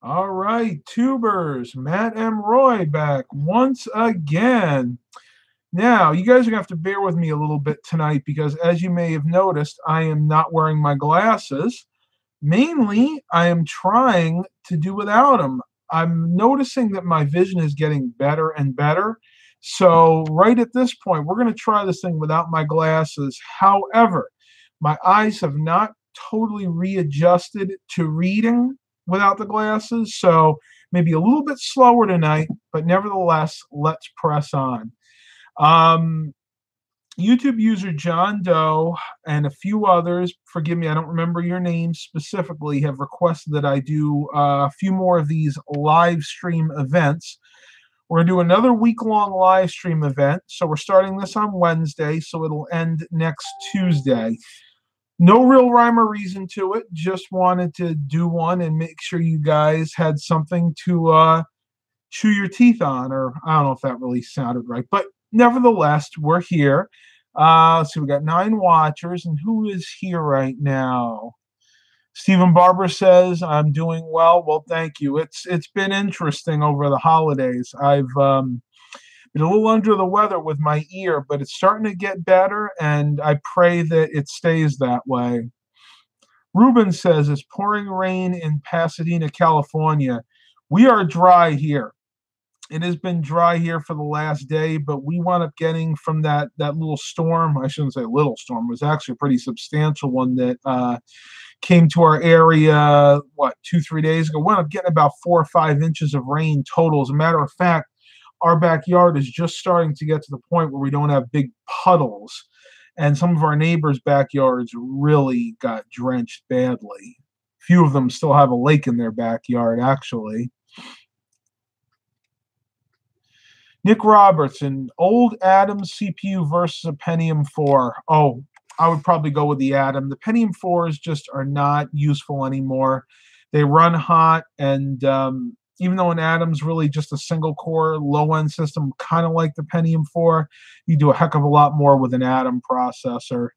All right, tubers, Matt M. Roy back once again. Now, you guys are going to have to bear with me a little bit tonight because, as you may have noticed, I am not wearing my glasses. Mainly, I am trying to do without them. I'm noticing that my vision is getting better and better. So, right at this point, we're going to try this thing without my glasses. However, my eyes have not totally readjusted to reading without the glasses. So, maybe a little bit slower tonight, but nevertheless, let's press on. Um, YouTube user John Doe and a few others, forgive me, I don't remember your names specifically, have requested that I do a few more of these live stream events. We're going to do another week-long live stream event. So we're starting this on Wednesday, so it'll end next Tuesday. No real rhyme or reason to it. Just wanted to do one and make sure you guys had something to chew your teeth on, or I don't know if that really sounded right, but nevertheless, we're here. Let's see, we got 9 watchers, and who is here right now? Stephen Barber says, I'm doing well. Well, thank you. It's been interesting over the holidays. I've been a little under the weather with my ear, but it's starting to get better, and I pray that it stays that way. Ruben says, it's pouring rain in Pasadena, California. We are dry here. It has been dry here for the last day, but we wound up getting from that little storm. I shouldn't say little storm. It was actually a pretty substantial one that came to our area, 2, 3 days ago. We wound up getting about 4 or 5 inches of rain total. As a matter of fact, our backyard is just starting to get to the point where we don't have big puddles. And some of our neighbors' backyards really got drenched badly. A few of them still have a lake in their backyard, actually. Nick Robertson, old Atom CPU versus a Pentium 4. Oh, I would probably go with the Atom. The Pentium 4s just are not useful anymore. They run hot, and even though an Atom's really just a single core, low end system, kind of like the Pentium 4, you do a heck of a lot more with an Atom processor.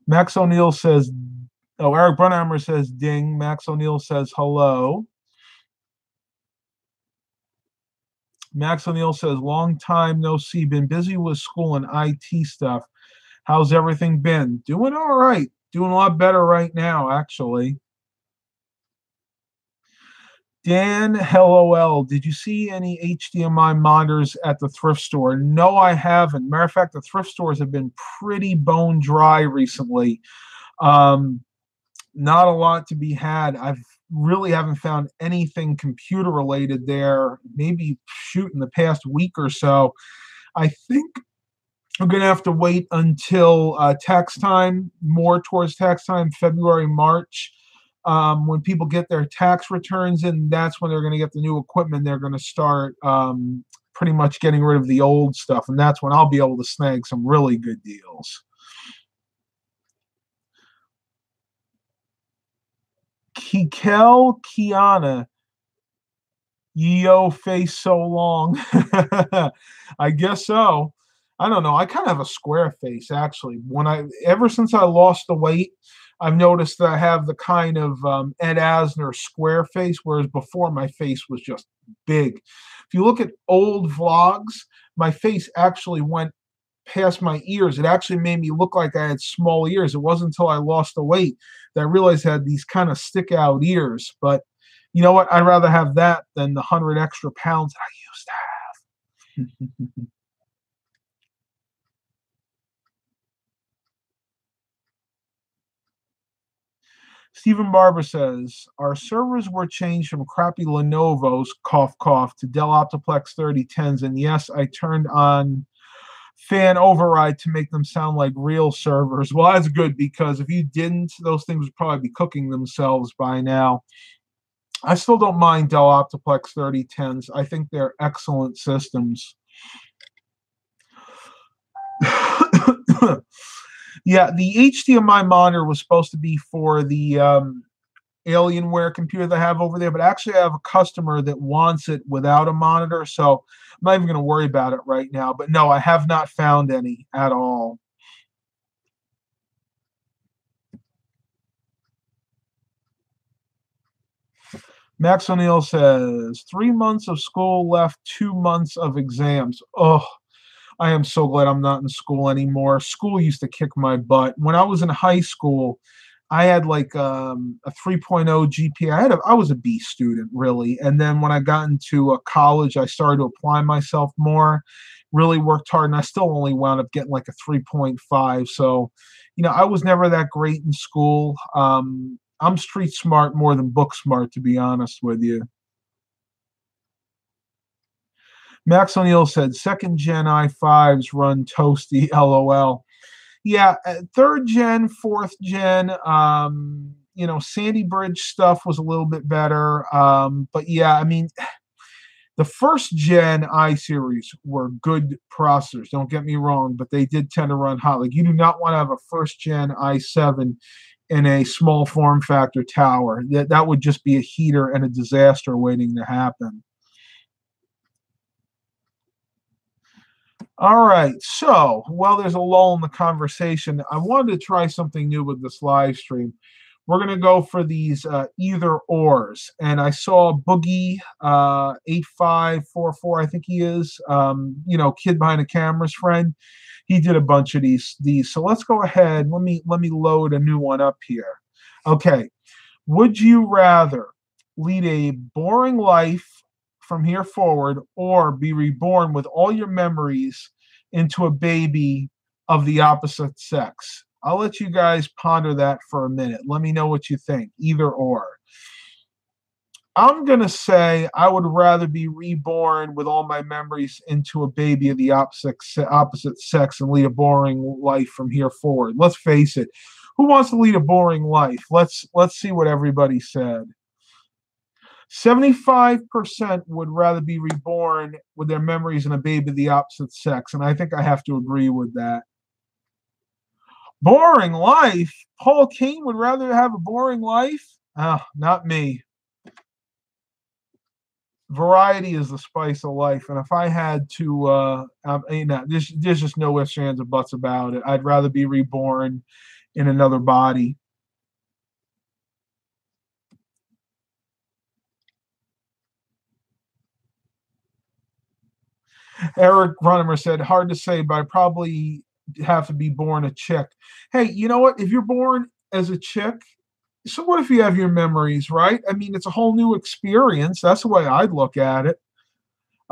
Max O'Neill says, oh, Eric Brunhammer says ding. Max O'Neill says hello. Max O'Neill says, long time no see. Been busy with school and IT stuff. How's everything been? Doing all right. Doing a lot better right now, actually. Dan, LOL, did you see any HDMI monitors at the thrift store? No, I haven't. Matter of fact, the thrift stores have been pretty bone dry recently. Not a lot to be had. I've really haven't found anything computer related there. Maybe shoot in the past week or so. I think I'm going to have to wait until tax time, more towards tax time, February, March. When people get their tax returns in, that's when they're going to get the new equipment. They're going to start pretty much getting rid of the old stuff. And that's when I'll be able to snag some really good deals. Kikel Kiana, yo face so long. I guess so. I don't know. I kind of have a square face actually. Ever since I lost the weight, I've noticed that I have the kind of Ed Asner square face, whereas before my face was just big. If you look at old vlogs, my face actually went past my ears. It actually made me look like I had small ears. It wasn't until I lost the weight that I realized I had these kind of stick out ears. But you know what? I'd rather have that than the 100 extra pounds I used to have. Stephen Barber says, our servers were changed from crappy Lenovo's, cough, cough, to Dell Optiplex 3010s. And yes, I turned on fan override to make them sound like real servers. Well, that's good because if you didn't, those things would probably be cooking themselves by now. I still don't mind Dell Optiplex 3010s. I think they're excellent systems. Yeah, the HDMI monitor was supposed to be for the Alienware computer that I have over there, but actually I have a customer that wants it without a monitor, so I'm not even going to worry about it right now. But no, I have not found any at all. Max O'Neill says 3 months of school left, 2 months of exams. Oh, I am so glad I'm not in school anymore. School used to kick my butt. When I was in high school, I had like a 3.0 GPA. I was a B student, really. And then when I got into college, I started to apply myself more, really worked hard, and I still only wound up getting like a 3.5. So, I was never that great in school. I'm street smart more than book smart, to be honest with you. Max O'Neill said, second gen i5s run toasty, lol. Yeah, third gen, fourth gen, Sandy Bridge stuff was a little bit better. But yeah, I mean, the first gen i series were good processors, don't get me wrong, but they did tend to run hot. Like, you do not want to have a first gen i7 in a small form factor tower. That would just be a heater and a disaster waiting to happen. All right. So, while there's a lull in the conversation, I wanted to try something new with this live stream. We're going to go for these either ors. And I saw Boogie 8544, I think he is, kid behind the camera's friend. He did a bunch of these. So let's go ahead. Let me load a new one up here. Okay. Would you rather lead a boring life from here forward or be reborn with all your memories into a baby of the opposite sex? I'll let you guys ponder that for a minute. Let me know what you think, either or. I'm going to say I would rather be reborn with all my memories into a baby of the opposite sex and lead a boring life from here forward. Let's face it. Who wants to lead a boring life? Let's see what everybody said. 75% would rather be reborn with their memories in a baby of the opposite sex, and I think I have to agree with that. Boring life? Paul Kane would rather have a boring life? Not me. Variety is the spice of life, and if I had to, there's just no ifs, ands, or buts about it. I'd rather be reborn in another body. Eric Brunhammer said, hard to say, but I probably have to be born a chick. Hey, you know what? If you're born as a chick, so what if you have your memories, right? I mean, it's a whole new experience. That's the way I'd look at it.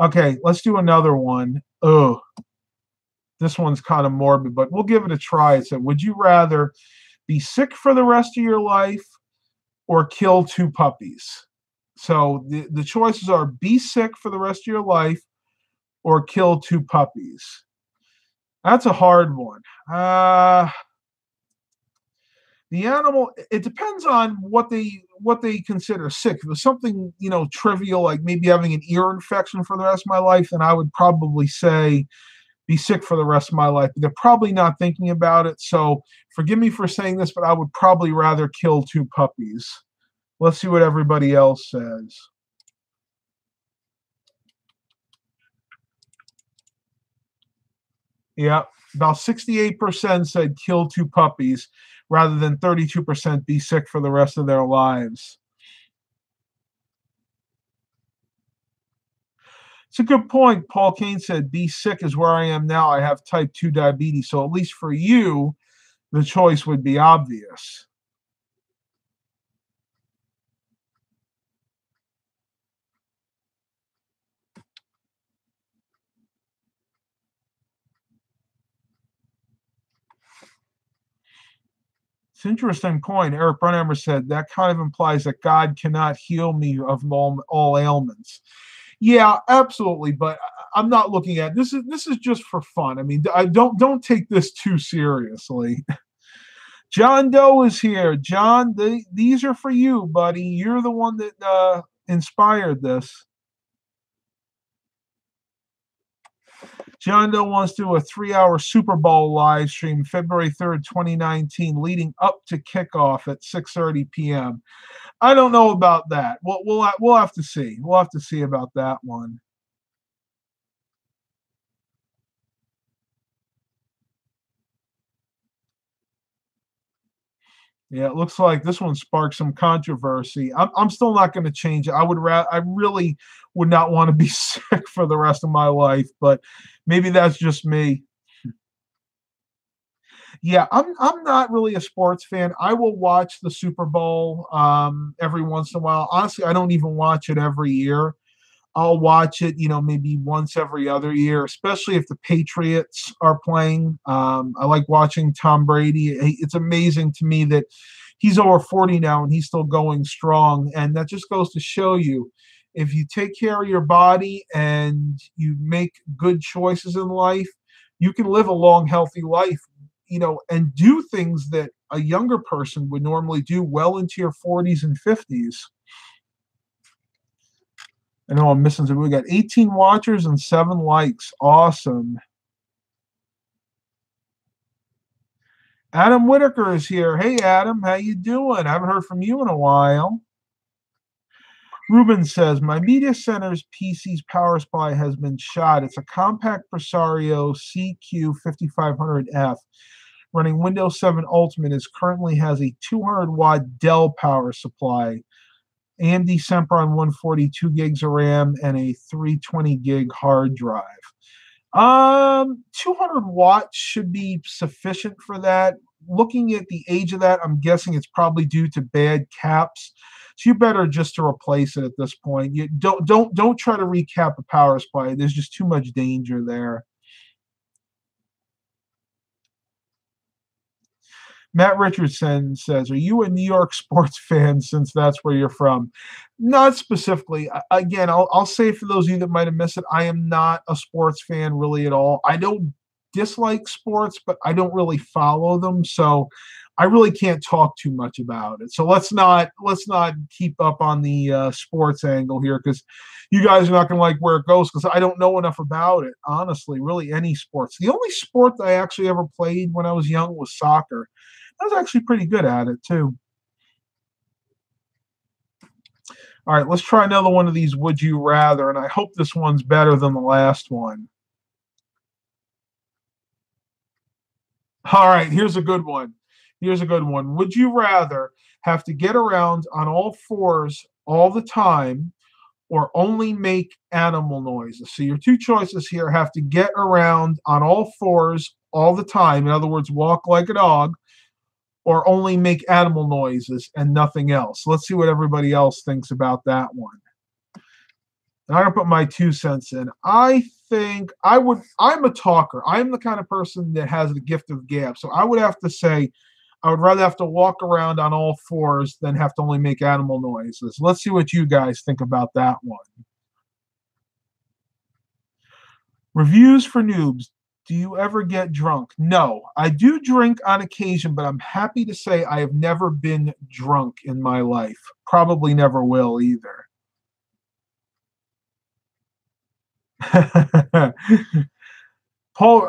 Okay, let's do another one. Oh, this one's kind of morbid, but we'll give it a try. It said, would you rather be sick for the rest of your life or kill two puppies? So the choices are be sick for the rest of your life or kill two puppies. That's a hard one. The animal, it depends on what they consider sick. If it's something trivial, like maybe having an ear infection for the rest of my life, then I would probably say be sick for the rest of my life. But they're probably not thinking about it, so forgive me for saying this, but I would probably rather kill two puppies. Let's see what everybody else says. Yeah, about 68% said kill two puppies rather than 32% be sick for the rest of their lives. It's a good point. Paul Kane said, be sick is where I am now. I have type 2 diabetes. So at least for you, the choice would be obvious. It's an interesting point. Eric Brunhammer said that kind of implies that God cannot heal me of all ailments. Yeah, absolutely. But I'm not looking at this. Is just for fun. I mean, I don't take this too seriously. John Doe is here. John, these are for you, buddy. You're the one that inspired this. John Doe wants to do a 3-hour Super Bowl live stream February 3rd, 2019, leading up to kickoff at 6:30 p.m. I don't know about that. We'll have to see. We'll have to see about that one. Yeah, it looks like this one sparked some controversy. I'm still not going to change it. I really would not want to be sick for the rest of my life, but maybe that's just me. Yeah, I'm not really a sports fan. I will watch the Super Bowl every once in a while. Honestly, I don't even watch it every year. I'll watch it, maybe once every other year, especially if the Patriots are playing. I like watching Tom Brady. It's amazing to me that he's over 40 now and he's still going strong. And that just goes to show you, if you take care of your body and you make good choices in life, you can live a long, healthy life, and do things that a younger person would normally do well into your 40s and 50s. I know I'm missing some. We got 18 watchers and 7 likes. Awesome. Adam Whitaker is here. Hey, Adam, how you doing? I haven't heard from you in a while. Ruben says, my media center's PC's power supply has been shot. It's a compact Presario CQ5500F running Windows 7 Ultimate. It currently has a 200-watt Dell power supply. AMD Sempron 142 gigs of RAM and a 320 gig hard drive. 200 watts should be sufficient for that. Looking at the age of that, I'm guessing it's probably due to bad caps. So you better just to replace it at this point. You don't try to recap a power supply. There's just too much danger there. Matt Richardson says, are you a New York sports fan since that's where you're from? Not specifically. Again, I'll say for those of you that might have missed it, I am not a sports fan really at all. I don't dislike sports, but I don't really follow them. So I really can't talk too much about it. So let's not keep up on the sports angle here, because you guys are not going to like where it goes, because I don't know enough about it, honestly, really any sports. The only sport that I actually ever played when I was young was soccer. I was actually pretty good at it, too. All right, let's try another one of these Would You Rather, and I hope this one's better than the last one. All right, here's a good one. Would you rather have to get around on all fours all the time or only make animal noises? So your two choices here have to get around on all fours all the time. In other words, walk like a dog, or only make animal noises and nothing else. Let's see what everybody else thinks about that one. And I'm going to put my 2 cents in. I think I'm a talker. I'm the kind of person that has the gift of gab. So I would have to say, I would rather have to walk around on all fours than have to only make animal noises. Let's see what you guys think about that one. Reviews for noobs. Do you ever get drunk? No, I do drink on occasion, but I'm happy to say I have never been drunk in my life. Probably never will either.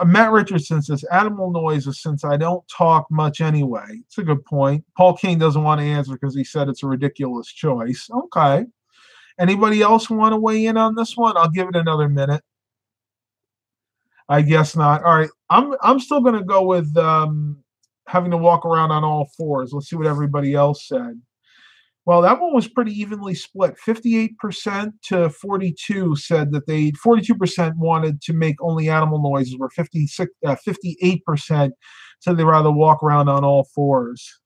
Matt Richardson says animal noises since I don't talk much anyway. It's a good point. Paul King doesn't want to answer because he said it's a ridiculous choice. Okay. Anybody else want to weigh in on this one? I'll give it another minute. I guess not. All right. I'm still going to go with having to walk around on all fours. Let's see what everybody else said. Well, that one was pretty evenly split. 58% to 42 said that 42% wanted to make only animal noises, where 58% said they'd rather walk around on all fours.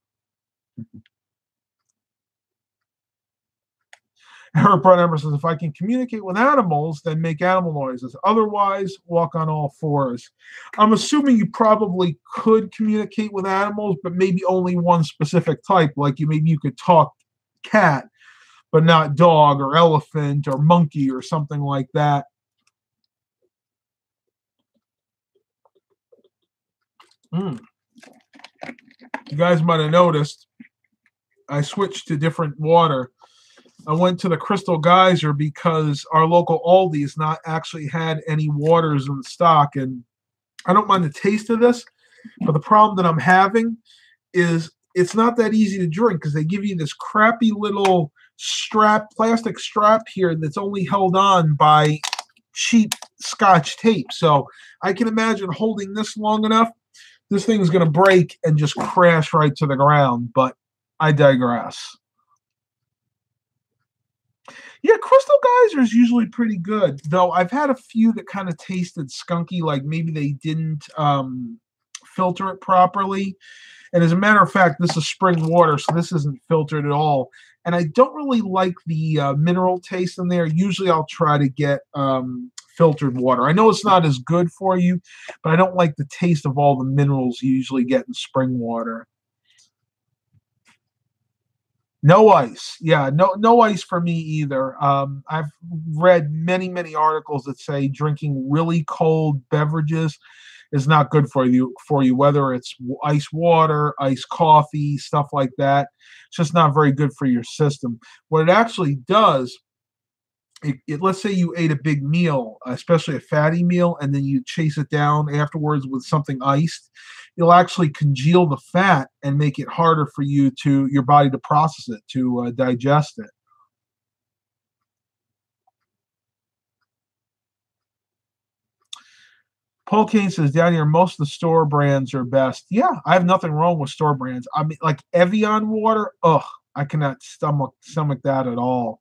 Her Brunhammer says, if I can communicate with animals, then make animal noises. Otherwise, walk on all fours. I'm assuming you probably could communicate with animals, but maybe only one specific type. Like maybe you could talk cat, but not dog or elephant or monkey or something like that. You guys might have noticed I switched to different water. I went to the Crystal Geyser because our local Aldi's not actually had any waters in stock. And I don't mind the taste of this, but the problem that I'm having is it's not that easy to drink because they give you this crappy little plastic strap here that's only held on by cheap Scotch tape. So I can imagine holding this long enough, this thing's going to break and just crash right to the ground. But I digress. Yeah, Crystal Geyser is usually pretty good, though I've had a few that kind of tasted skunky, like maybe they didn't filter it properly. And as a matter of fact, this is spring water, so this isn't filtered at all. And I don't really like the mineral taste in there. Usually I'll try to get filtered water. I know it's not as good for you, but I don't like the taste of all the minerals you usually get in spring water. No ice. Yeah, no ice for me either. I've read many articles that say drinking really cold beverages is not good for you, whether it's ice water, ice coffee, stuff like that. It's just not very good for your system. What it actually does, let's say you ate a big meal, especially a fatty meal, and then you chase it down afterwards with something iced, it'll actually congeal the fat and make it harder for your body to process it, to digest it. Paul Kane says down here, most of the store brands are best. Yeah, I have nothing wrong with store brands. I mean, like Evian water, ugh, I cannot stomach that at all.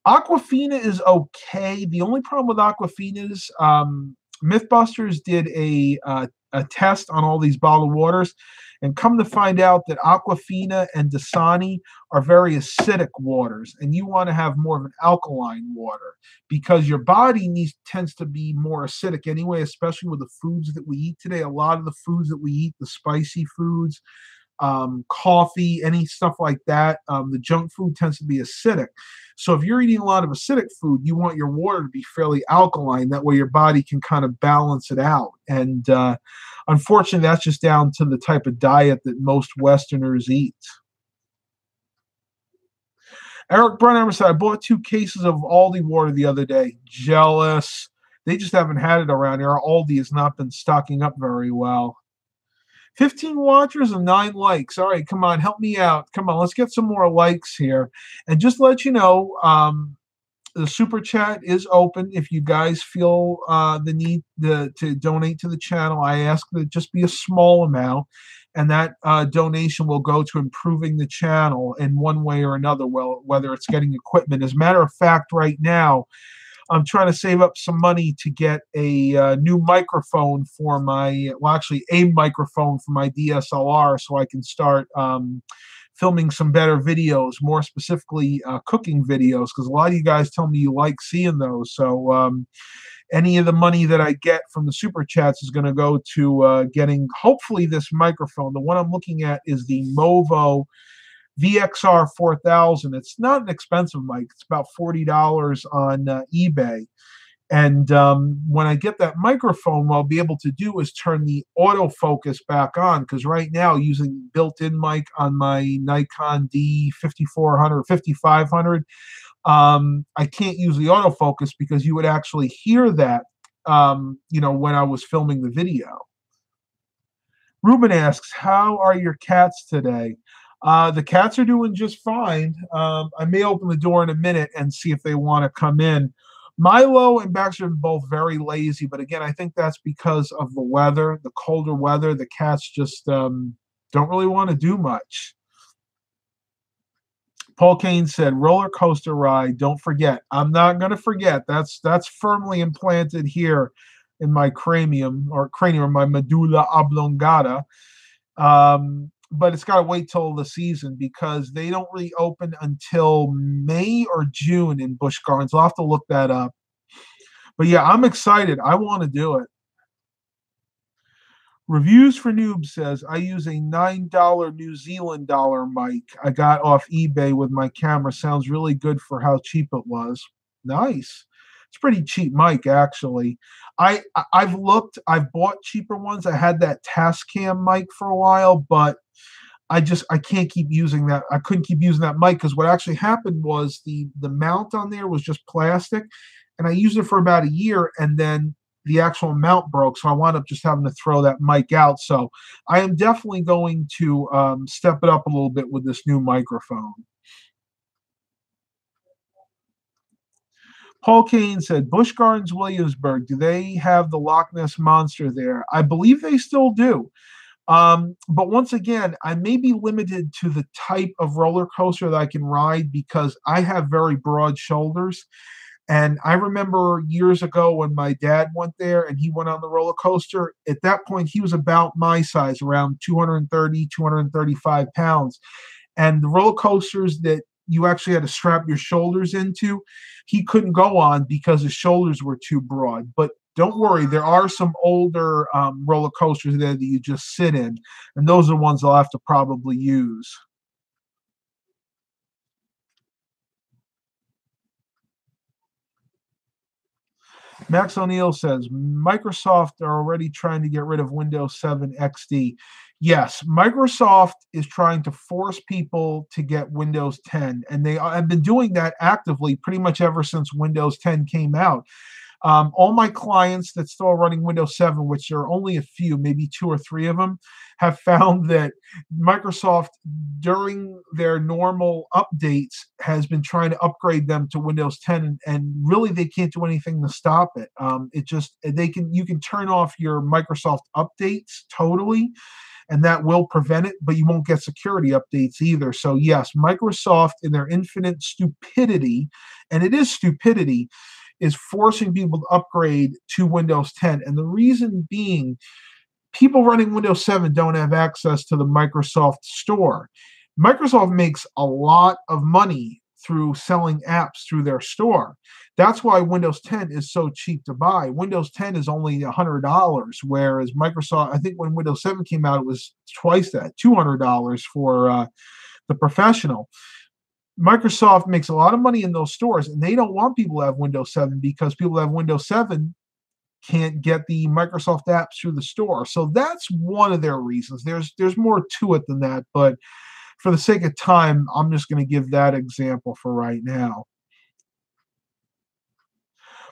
Aquafina is okay. The only problem with Aquafina is MythBusters did a test on all these bottled waters, and come to find out that Aquafina and Dasani are very acidic waters, and you want to have more of an alkaline water because your body tends to be more acidic anyway, especially with the foods that we eat today. A lot of the foods that we eat, the spicy foods, coffee, any stuff like that. The junk food tends to be acidic. So if you're eating a lot of acidic food, you want your water to be fairly alkaline. That way your body can kind of balance it out. And unfortunately, that's just down to the type of diet that most Westerners eat. Eric Brunhammer said, I bought 2 cases of Aldi water the other day. Jealous. They just haven't had it around here. Our Aldi has not been stocking up very well. 15 watchers and 9 likes. All right, come on, help me out. Come on, let's get some more likes here. And just let you know, the super chat is open. If you guys feel the need to donate to the channel, I ask that it just be a small amount, and that donation will go to improving the channel in one way or another, well, whether it's getting equipment. As a matter of fact, right now, I'm trying to save up some money to get a new microphone for actually a microphone for my DSLR so I can start filming some better videos, more specifically cooking videos, because a lot of you guys tell me you like seeing those. So any of the money that I get from the super chats is going to go to getting, hopefully, this microphone. The one I'm looking at is the Movo VXR 4000. It's not an expensive mic. It's about $40 on eBay. And when I get that microphone, what I'll be able to do is turn the autofocus back on, because right now, using built-in mic on my Nikon D5400 or 5500, I can't use the autofocus because you would actually hear that, when I was filming the video. Ruben asks, how are your cats today? The cats are doing just fine. I may open the door in a minute and see if they want to come in. Milo and Baxter are both very lazy, but again, I think that's because of the weather, the colder weather. The cats just don't really want to do much. Paul Kane said, roller coaster ride, don't forget. I'm not going to forget. That's firmly implanted here in my cranium, my medulla oblongata. But it's got to wait till the season because they don't really open until May or June in Busch Gardens. I'll have to look that up. But yeah, I'm excited. I want to do it. Reviews for Noob says, I use a $9 New Zealand dollar mic I got off eBay with my camera. Sounds really good for how cheap it was. Nice. It's pretty cheap mic, actually. I've bought cheaper ones. I had that Tascam mic for a while, but I can't keep using that. I couldn't keep using that mic because what actually happened was the mount on there was just plastic, and I used it for about a year, and then the actual mount broke, so I wound up just having to throw that mic out. So I am definitely going to step it up a little bit with this new microphone. Paul Kane said, Busch Gardens, Williamsburg, do they have the Loch Ness Monster there? I believe they still do. But once again, I may be limited to the type of roller coaster that I can ride because I have very broad shoulders. And I remember years ago when my dad went there and he went on the roller coaster. At that point, he was about my size, around 230, 235 pounds. And the roller coasters that you actually had to strap your shoulders into, he couldn't go on because his shoulders were too broad. But don't worry, there are some older roller coasters there that you just sit in, and those are the ones I'll have to probably use. Max O'Neill says Microsoft are already trying to get rid of Windows 7 XD. Yes, Microsoft is trying to force people to get Windows 10, and they have been doing that actively pretty much ever since Windows 10 came out. All my clients that still are running Windows 7, which are only a few, maybe two or three of them, have found that Microsoft, during their normal updates, has been trying to upgrade them to Windows 10, and really they can't do anything to stop it. It just you can turn off your Microsoft updates totally, and that will prevent it, but you won't get security updates either. So yes, Microsoft, in their infinite stupidity, and it is stupidity, is forcing people to upgrade to Windows 10. And the reason being, people running Windows 7 don't have access to the Microsoft Store. Microsoft makes a lot of money through selling apps through their store. That's why Windows 10 is so cheap to buy. Windows 10 is only $100, whereas Microsoft, I think when Windows 7 came out, it was twice that, $200 for the professional. Microsoft makes a lot of money in those stores, and they don't want people to have Windows 7 because people who have Windows 7 can't get the Microsoft apps through the store. So that's one of their reasons. There's more to it than that, but for the sake of time, I'm just going to give that example for right now.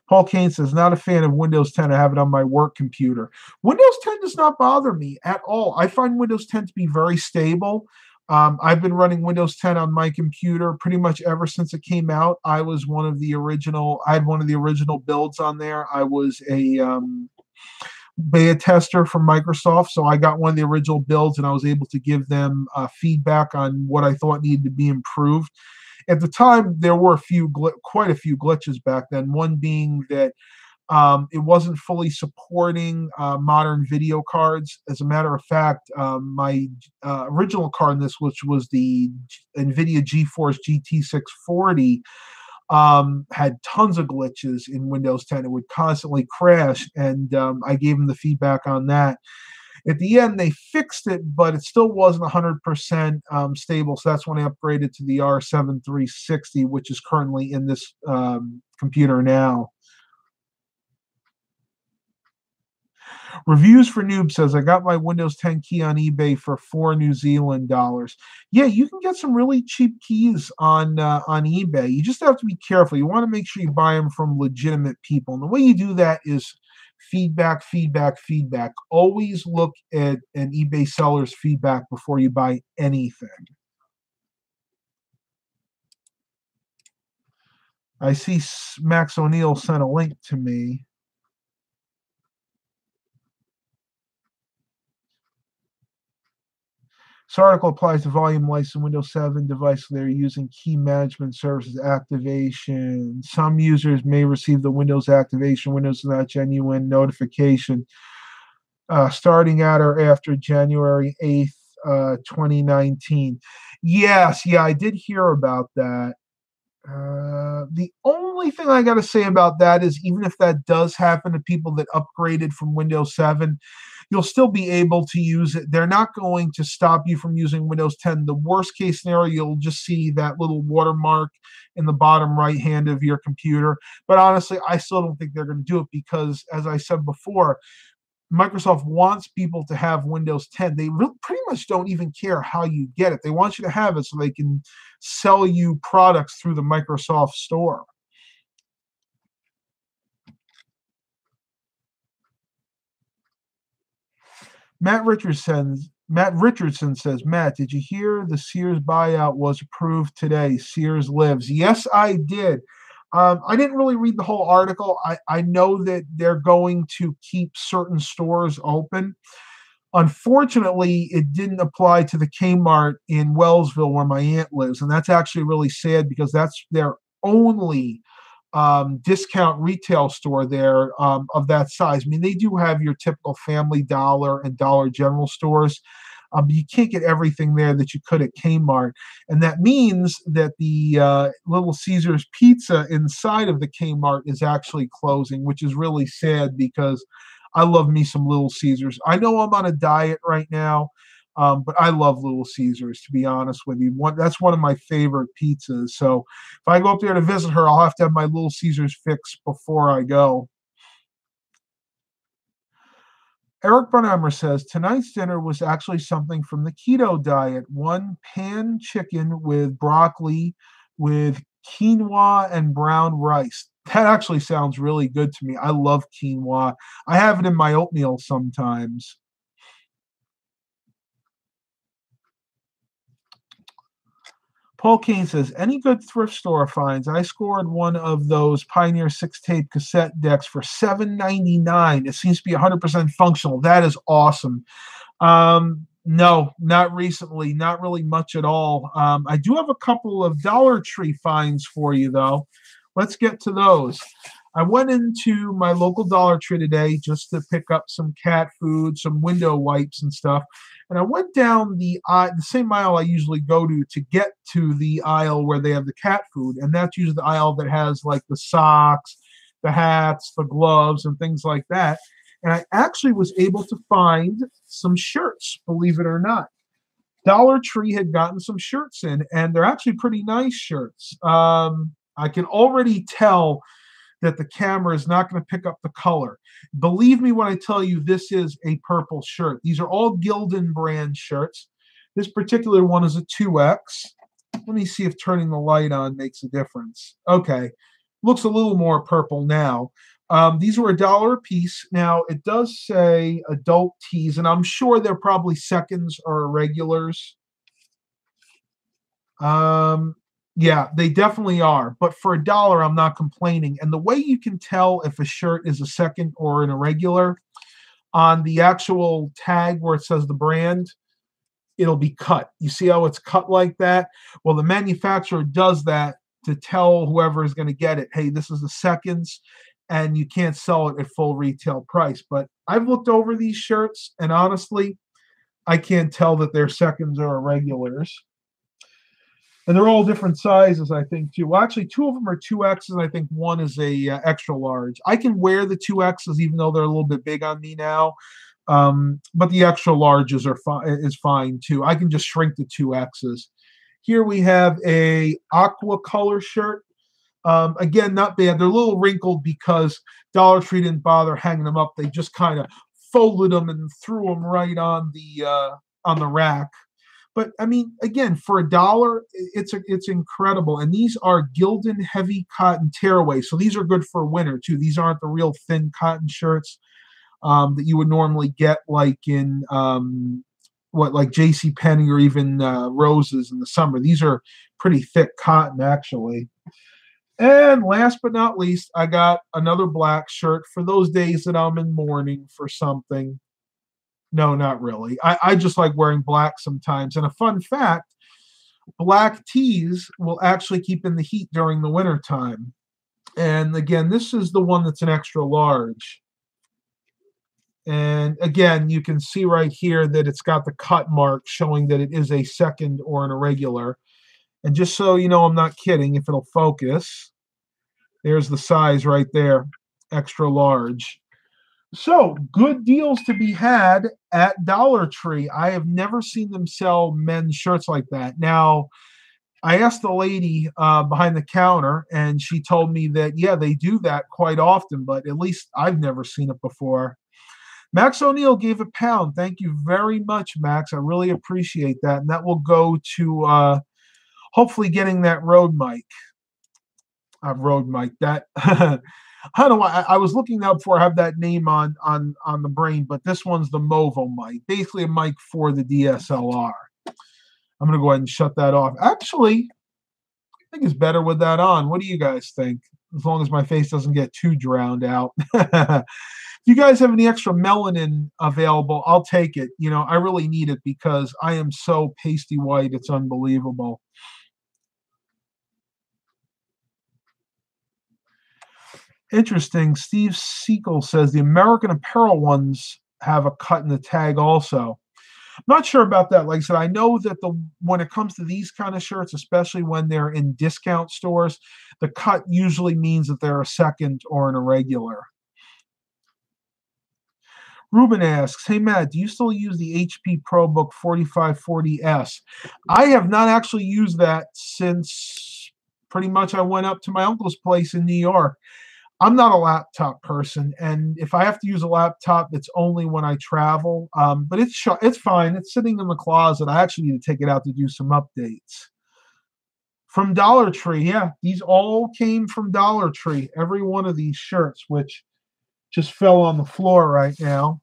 Paul Kane says, not a fan of Windows 10. I have it on my work computer. Windows 10 does not bother me at all. I find Windows 10 to be very stable. I've been running Windows 10 on my computer pretty much ever since it came out. I had one of the original builds on there. I was a beta tester from Microsoft, so I got one of the original builds, and I was able to give them feedback on what I thought needed to be improved. At the time, there were quite a few glitches back then. One being that it wasn't fully supporting modern video cards. As a matter of fact, my original card in this, which was the NVIDIA GeForce GT 640, had tons of glitches in Windows 10. It would constantly crash, and I gave them the feedback on that. At the end, they fixed it, but it still wasn't 100% stable. So that's when I upgraded to the R7 360, which is currently in this computer now. Reviews for Noob says, I got my Windows 10 key on eBay for $4 New Zealand dollars. Yeah, you can get some really cheap keys on eBay. You just have to be careful. You want to make sure you buy them from legitimate people. And the way you do that is feedback, feedback, feedback. Always look at an eBay seller's feedback before you buy anything. I see Max O'Neill sent a link to me. This article applies to volume license Windows 7 devices that are using key management services activation. Some users may receive the Windows activation Windows is not genuine notification starting at or after January 8th, 2019. Yes, yeah, I did hear about that. The only thing I got to say about that is even if that does happen to people that upgraded from Windows 7, you'll still be able to use it. They're not going to stop you from using Windows 10. The worst case scenario, you'll just see that little watermark in the bottom right hand of your computer. But honestly, I still don't think they're going to do it because, as I said before, Microsoft wants people to have Windows 10. They pretty much don't even care how you get it. They want you to have it so they can sell you products through the Microsoft Store. Matt Richardson says, Matt, did you hear the Sears buyout was approved today? Sears lives. Yes, I did. I didn't really read the whole article. I know that they're going to keep certain stores open. Unfortunately, it didn't apply to the Kmart in Wellsville where my aunt lives, and that's actually really sad because that's their only discount retail store there of that size. I mean, they do have your typical Family Dollar and Dollar General stores, but you can't get everything there that you could at Kmart. And that means that the Little Caesars Pizza inside of the Kmart is actually closing, which is really sad because I love me some Little Caesars. I know I'm on a diet right now, but I love Little Caesars, to be honest with you. That's one of my favorite pizzas. So if I go up there to visit her, I'll have to have my Little Caesars fix before I go. Eric Brunhammer says tonight's dinner was actually something from the keto diet. One pan chicken with broccoli, with quinoa and brown rice. That actually sounds really good to me. I love quinoa. I have it in my oatmeal sometimes. Paul Kane says, any good thrift store finds? I scored one of those Pioneer 6-tape cassette decks for $7.99. It seems to be 100% functional. That is awesome. No, not recently. Not really much at all. I do have a couple of Dollar Tree finds for you, though. Let's get to those. I went into my local Dollar Tree today just to pick up some cat food, some window wipes and stuff. And I went down the same aisle I usually go to get to the aisle where they have the cat food. And that's usually the aisle that has like the socks, the hats, the gloves, and things like that. And I actually was able to find some shirts, believe it or not. Dollar Tree had gotten some shirts in, and they're actually pretty nice shirts. I can already tell that the camera is not going to pick up the color. Believe me when I tell you this is a purple shirt. These are all Gildan brand shirts. This particular one is a 2X. Let me see if turning the light on makes a difference. Okay, looks a little more purple now. These were $1 a piece. Now, it does say adult tees, and I'm sure they're probably seconds or irregulars. Yeah, they definitely are. But for $1, I'm not complaining. And the way you can tell if a shirt is a second or an irregular, on the actual tag where it says the brand, it'll be cut. You see how it's cut like that? Well, the manufacturer does that to tell whoever is going to get it, hey, this is the seconds, and you can't sell it at full retail price. But I've looked over these shirts, and honestly, I can't tell that they're seconds or irregulars. And they're all different sizes, I think, too. Well, actually, 2 of them are 2Xs, and I think 1 is a extra large. I can wear the 2Xs, even though they're a little bit big on me now. But the extra larges is fine, too. I can just shrink the 2Xs. Here we have a aqua color shirt. Again, not bad. They're a little wrinkled because Dollar Tree didn't bother hanging them up. They just kind of folded them and threw them right on the rack. But I mean, again, for $1, it's incredible. And these are Gildan heavy cotton tearaway, so these are good for winter too. These aren't the real thin cotton shirts that you would normally get like in like J.C. Penney or even Roses in the summer. These are pretty thick cotton actually. And last but not least, I got another black shirt for those days that I'm in mourning for something. No, not really. I just like wearing black sometimes. And a fun fact, black tees will actually keep in the heat during the winter time. And again, this is the one that's an extra large. And again, you can see right here that it's got the cut mark showing that it is a second or an irregular. And just so you know, I'm not kidding, if it'll focus, there's the size right there, extra large. So, good deals to be had at Dollar Tree. I have never seen them sell men's shirts like that. Now, I asked the lady behind the counter, and she told me that, yeah, they do that quite often, but at least I've never seen it before. Max O'Neill gave £1. Thank you very much, Max. I really appreciate that. And that will go to hopefully getting that Rode mic. Rode mic. That I don't know why I was looking now before I have that name on the brain, but this one's the Movo mic, basically a mic for the DSLR. I'm gonna go ahead and shut that off. Actually, I think it's better with that on. What do you guys think? As long as my face doesn't get too drowned out. you guys have any extra melanin available, I'll take it. You know, I really need it because I am so pasty white, it's unbelievable. Interesting. Steve Sequel says the American Apparel ones have a cut in the tag also. I'm not sure about that. Like I said, I know that the when it comes to these kind of shirts, especially when they're in discount stores, the cut usually means that they're a second or an irregular. Ruben asks, "Hey Matt, do you still use the HP ProBook 4540S? I have not actually used that since pretty much I went up to my uncle's place in New York. I'm not a laptop person, and if I have to use a laptop, it's only when I travel. But it's fine. It's sitting in the closet. I actually need to take it out to do some updates. From Dollar Tree, yeah, these all came from Dollar Tree. Every one of these shirts, which just fell on the floor right now.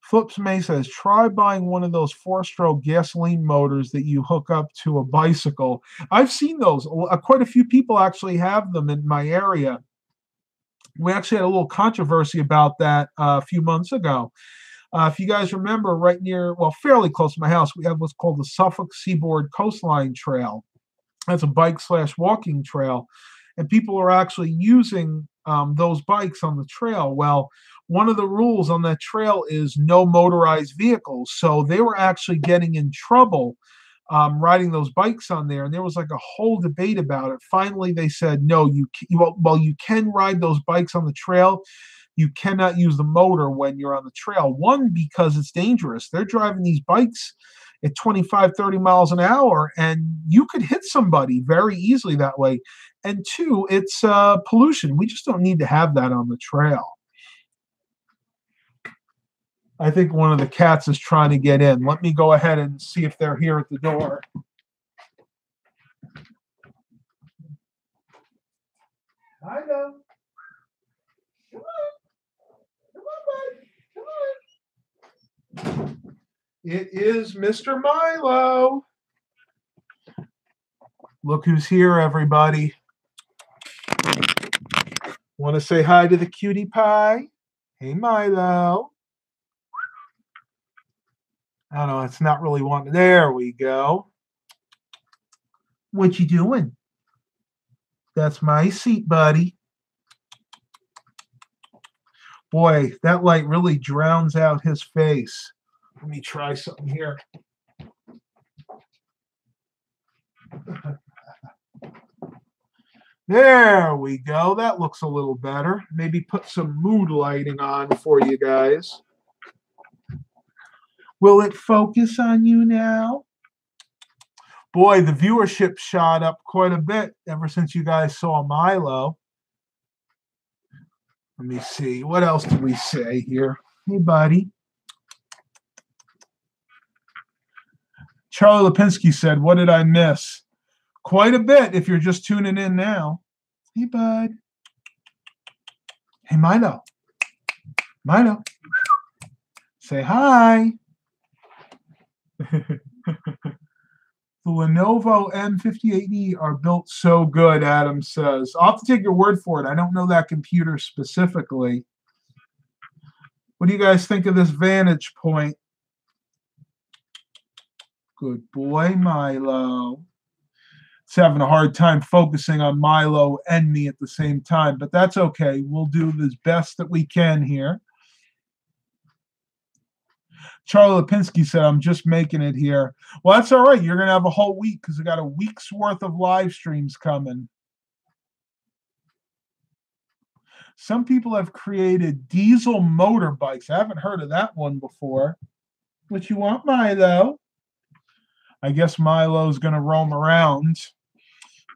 Flips May says, try buying one of those four-stroke gasoline motors that you hook up to a bicycle. I've seen those. Quite a few people actually have them in my area. We actually had a little controversy about that a few months ago. If you guys remember, right near, well, fairly close to my house, we have what's called the Suffolk Seaboard Coastline Trail. That's a bike/walking trail, and people are actually using those bikes on the trail. Well, one of the rules on that trail is no motorized vehicles, so they were actually getting in trouble riding those bikes on there, and there was like a whole debate about it. Finally, they said no, you can ride those bikes on the trail. You cannot use the motor when you're on the trail. One, because it's dangerous. They're driving these bikes at 25, 30 miles an hour, and you could hit somebody very easily that way. And two, it's pollution. We just don't need to have that on the trail. I think one of the cats is trying to get in. Let me go ahead and see if they're here at the door. Hi, Doe. Come on. Come on, bud. Come on. It is Mr. Milo. Look who's here, everybody. Want to say hi to the cutie pie? Hey, Milo. I don't know, it's not really wanting. There we go. What you doing? That's my seat, buddy. Boy, that light really drowns out his face. Let me try something here. There we go. That looks a little better. Maybe put some mood lighting on for you guys. Will it focus on you now? Boy, the viewership shot up quite a bit ever since you guys saw Milo. Let me see. What else did we say here? Hey, buddy. Charlie Lipinski said, what did I miss? Quite a bit if you're just tuning in now. Hey, bud. Hey, Milo. Milo. Say hi. The Lenovo M58E are built so good, Adam says. I'll have to take your word for it. I don't know that computer specifically. What do you guys think of this vantage point? Good boy, Milo. It's having a hard time focusing on Milo and me at the same time, but that's okay. We'll do the best that we can here. Charlie Lipinski said, I'm just making it here. Well, that's all right. You're going to have a whole week because we got a week's worth of live streams coming. Some people have created diesel motorbikes. I haven't heard of that one before. What you want, Milo? I guess Milo's going to roam around.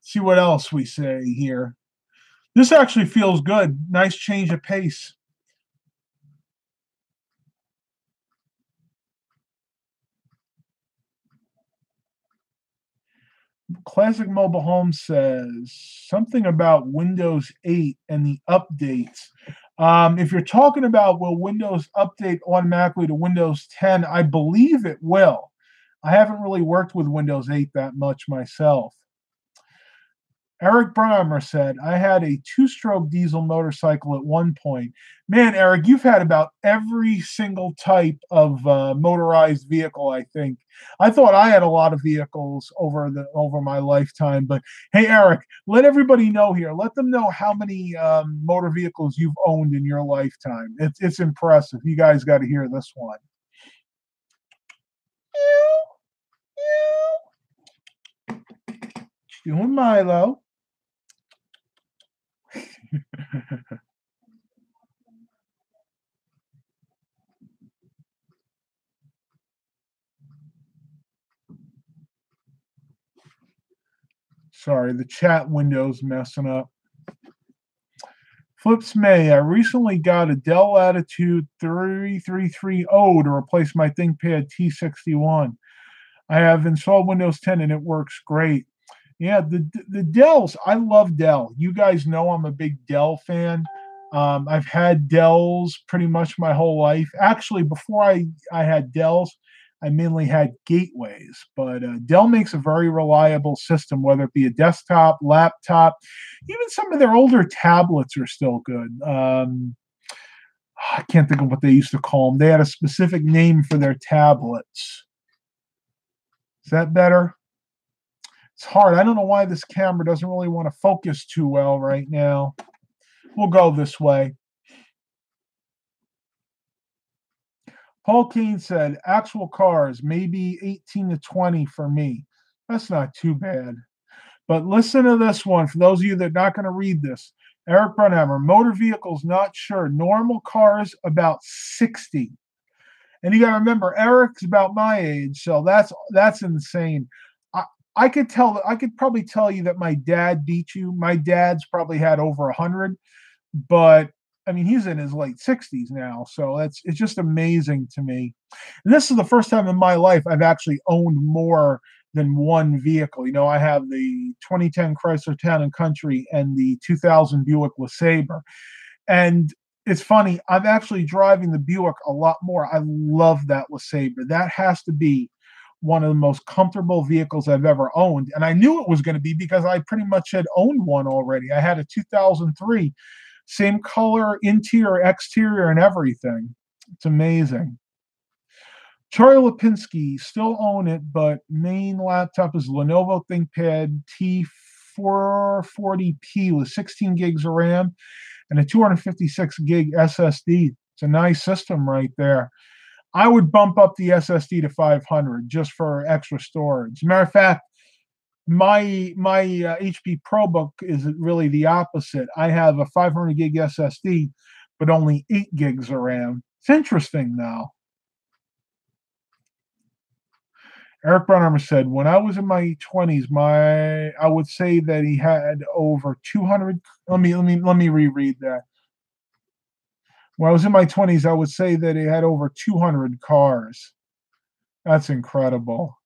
See what else we say here. This actually feels good. Nice change of pace. Classic Mobile Home says something about Windows 8 and the updates. If you're talking about will Windows update automatically to Windows 10, I believe it will. I haven't really worked with Windows 8 that much myself. Eric Brunhammer said, I had a two-stroke diesel motorcycle at one point. Man, Eric, you've had about every single type of motorized vehicle, I think. I thought I had a lot of vehicles over my lifetime. But hey, Eric, let everybody know here. Let them know how many motor vehicles you've owned in your lifetime. It's impressive. You guys got to hear this one. Doing Milo. Sorry, the chat window's messing up. Flips May, I recently got a Dell Latitude 3330 to replace my ThinkPad T61. I have installed Windows 10 and it works great. Yeah, the Dells, I love Dell. You guys know I'm a big Dell fan. I've had Dells pretty much my whole life. Actually, before I had Dells, I mainly had Gateways. But Dell makes a very reliable system, whether it be a desktop, laptop, even some of their older tablets are still good. I can't think of what they used to call them. They had a specific name for their tablets. Is that better? It's hard. I don't know why this camera doesn't really want to focus too well right now. We'll go this way. Paul Kane said, actual cars, maybe 18 to 20 for me. That's not too bad. But listen to this one. For those of you that are not going to read this, Eric Brunhammer, motor vehicles, not sure. Normal cars, about 60. And you got to remember, Eric's about my age, so that's insane. I could probably tell you that my dad beat you. My dad's probably had over 100, but I mean, he's in his late 60s now, so it's just amazing to me. And this is the first time in my life I've actually owned more than one vehicle. You know, I have the 2010 Chrysler Town and Country and the 2000 Buick LeSabre. And it's funny, I'm actually driving the Buick a lot more. I love that LeSabre. That has to be one of the most comfortable vehicles I've ever owned. And I knew it was going to be because I pretty much had owned one already. I had a 2003, same color, interior, exterior, and everything. It's amazing. Charlie Lipinski, still own it, but main laptop is Lenovo ThinkPad T440p with 16 gigs of RAM and a 256 gig SSD. It's a nice system right there. I would bump up the SSD to 500 just for extra storage. Matter of fact, my HP ProBook is really the opposite. I have a 500 gig SSD, but only 8 gigs of RAM. It's interesting now. Eric Brunhammer said, when I was in my 20s, I would say that he had over 200. Let me reread that. When I was in my 20s, I would say that he had over 200 cars. That's incredible.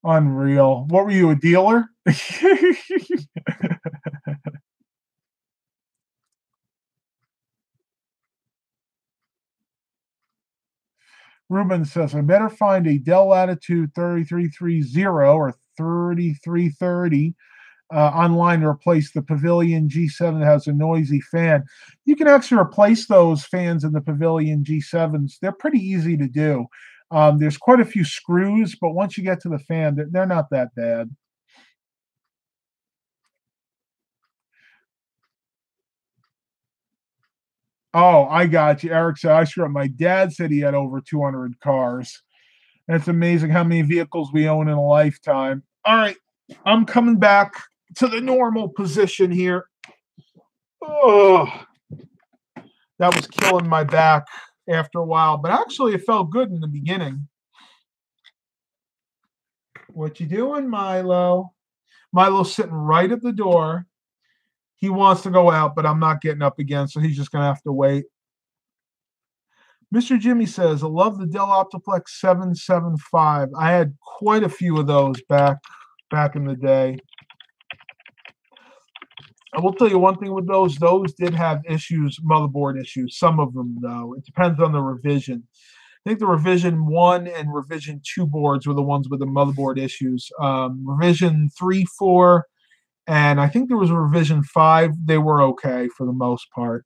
Unreal. What were you, a dealer? Ruben says, I better find a Dell Latitude 3330 or 3330 online to replace the Pavilion G7 that has a noisy fan. You can actually replace those fans in the Pavilion G7s. They're pretty easy to do. There's quite a few screws, but once you get to the fan, they're not that bad. Oh, I got you. Eric said, I screwed up. My dad said he had over 200 cars. And it's amazing how many vehicles we own in a lifetime. All right, I'm coming back to the normal position here. Oh, that was killing my back after a while, but actually it felt good in the beginning. What you doing, Milo? Milo's sitting right at the door. He wants to go out, but I'm not getting up again, so he's just going to have to wait. Mr. Jimmy says, I love the Dell Optiplex 775. I had quite a few of those back in the day. I will tell you one thing with those. Those did have issues, motherboard issues. Some of them, though. It depends on the revision. I think the revision 1 and revision 2 boards were the ones with the motherboard issues. Revision 3, 4, and I think there was a revision 5. They were okay for the most part.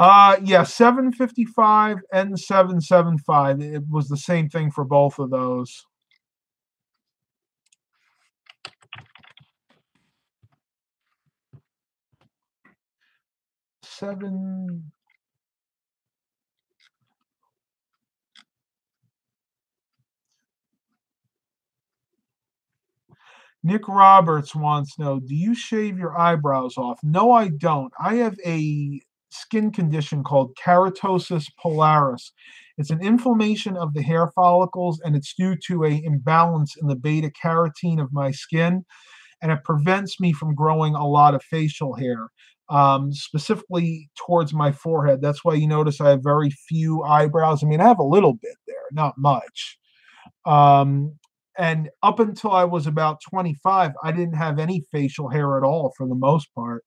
Yeah, 755 and 775. It was the same thing for both of those. Seven. Nick Roberts wants to know, do you shave your eyebrows off? No, I don't. I have a skin condition called keratosis pilaris. It's an inflammation of the hair follicles, and it's due to a imbalance in the beta carotene of my skin, and it prevents me from growing a lot of facial hair, specifically towards my forehead. That's why you notice I have very few eyebrows. I mean, I have a little bit there, not much. Um, and up until I was about 25, I didn't have any facial hair at all for the most part.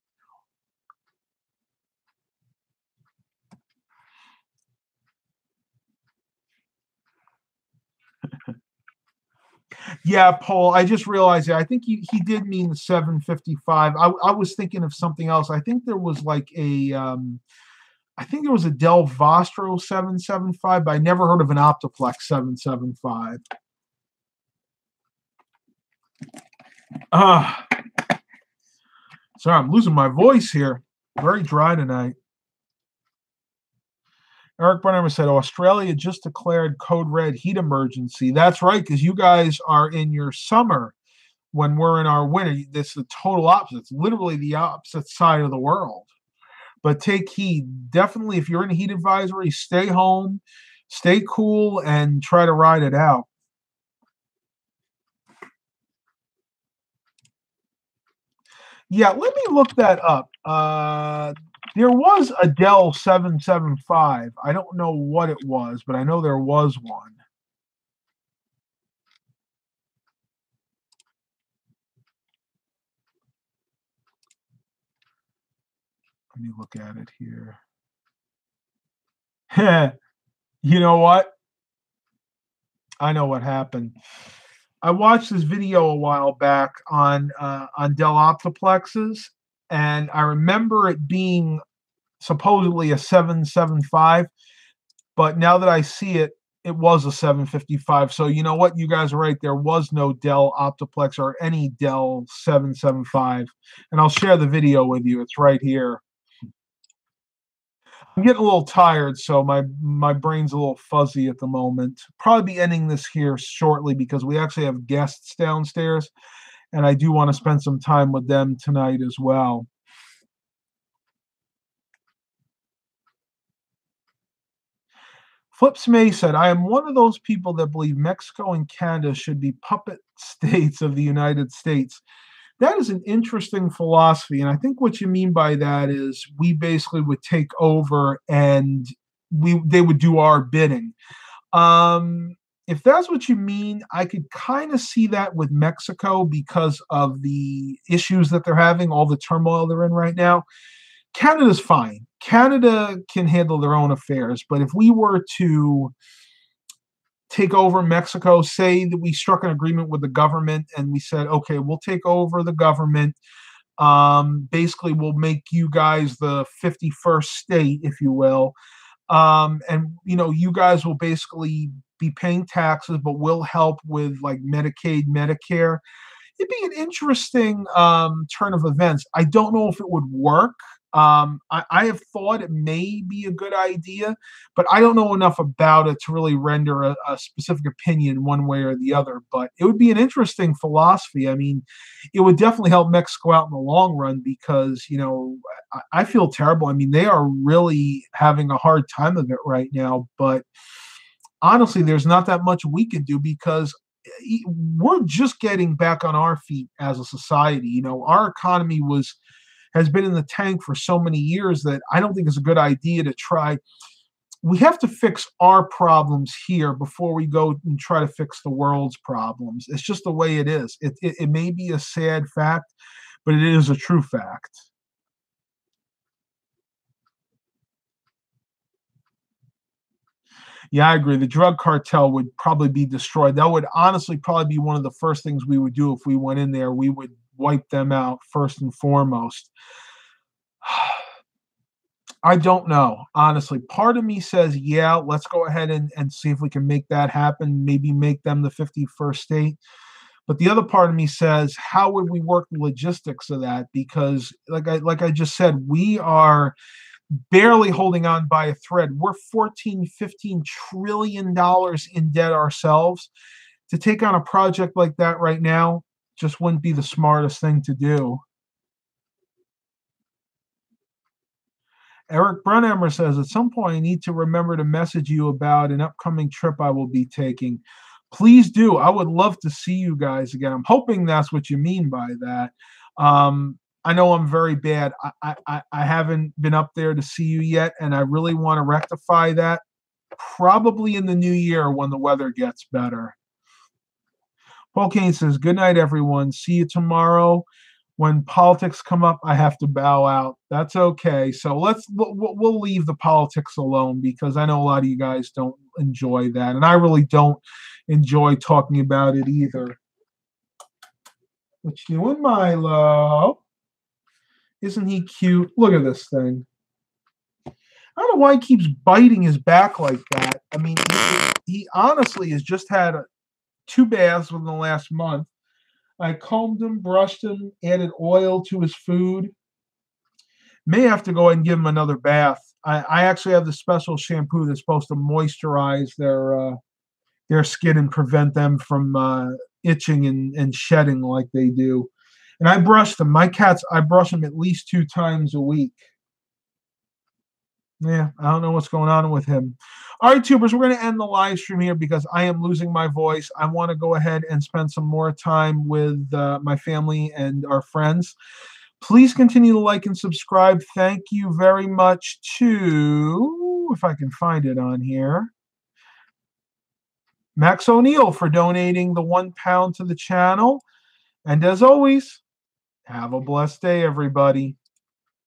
Yeah, Paul, I just realized that. I think he did mean the 755. I was thinking of something else. I think there was like I think there was a Del Vostro 775, but I never heard of an Optiplex 775. Uh, sorry, I'm losing my voice here. Very dry tonight. Eric Brunhammer said Australia just declared code red heat emergency. That's right, because you guys are in your summer when we're in our winter. It's the total opposite. It's literally the opposite side of the world. But take heed. Definitely, if you're in a heat advisory, stay home, stay cool, and try to ride it out. Yeah, let me look that up. There was a Dell 775. I don't know what it was, but I know there was one. Let me look at it here. You know what? I know what happened. I watched this video a while back on Dell Optiplexes, and I remember it being supposedly a 775, but now that I see it, it was a 755. So you know what? You guys are right. There was no Dell Optiplex or any Dell 775, and I'll share the video with you. It's right here. I'm getting a little tired, so my brain's a little fuzzy at the moment. Probably be ending this here shortly because we actually have guests downstairs, and I do want to spend some time with them tonight as well. Flips May said, I am one of those people that believe Mexico and Canada should be puppet states of the United States. That is an interesting philosophy. And I think what you mean by that is we basically would take over and they would do our bidding. If that's what you mean, I could kind of see that with Mexico because of the issues that they're having, all the turmoil they're in right now. Canada's fine. Canada can handle their own affairs. But if we were to take over Mexico, say that we struck an agreement with the government and we said, okay, we'll take over the government. Basically, we'll make you guys the 51st state, if you will. And, you know, you guys will basically be paying taxes, but we'll help with like Medicaid, Medicare. It'd be an interesting turn of events. I don't know if it would work. I have thought it may be a good idea, but I don't know enough about it to really render a specific opinion one way or the other. But it would be an interesting philosophy. I mean, it would definitely help Mexico out in the long run because, you know, I feel terrible. I mean, they are really having a hard time of it right now. But honestly, there's not that much we can do because we're just getting back on our feet as a society. You know, our economy has been in the tank for so many years that I don't think it's a good idea to try. we have to fix our problems here before we go and try to fix the world's problems. It's just the way it is. It may be a sad fact, but it is a true fact. Yeah, I agree. The drug cartel would probably be destroyed. That would honestly probably be one of the first things we would do if we went in there. We would wipe them out first and foremost. I don't know, honestly. Part of me says, yeah, let's go ahead and see if we can make that happen, maybe make them the 51st state. But the other part of me says, how would we work the logistics of that? Because like I just said, we are barely holding on by a thread. We're 14, 15 trillion dollars in debt ourselves. To take on a project like that right now just wouldn't be the smartest thing to do. Eric Brunhammer says, at some point, I need to remember to message you about an upcoming trip I will be taking. Please do. I would love to see you guys again. I'm hoping that's what you mean by that. I know I'm very bad. I haven't been up there to see you yet, and I really want to rectify that probably in the new year when the weather gets better. Paul Kane says, good night, everyone. See you tomorrow. When politics come up, I have to bow out. That's okay. So we'll leave the politics alone because I know a lot of you guys don't enjoy that, and I really don't enjoy talking about it either. What you doing, Milo? Isn't he cute? Look at this thing. I don't know why he keeps biting his back like that. I mean, he honestly has just had 2 baths within the last month. I combed him, brushed him, added oil to his food. May have to go ahead and give him another bath. I actually have the special shampoo that's supposed to moisturize their skin and prevent them from itching and shedding like they do. And I brush them. My cats, I brush them at least 2 times a week. Yeah, I don't know what's going on with him. All right, tubers, we're going to end the live stream here because I am losing my voice. I want to go ahead and spend some more time with my family and our friends. Please continue to like and subscribe. Thank you very much to, if I can find it on here, Max O'Neill for donating the £1 to the channel. And as always, have a blessed day, everybody.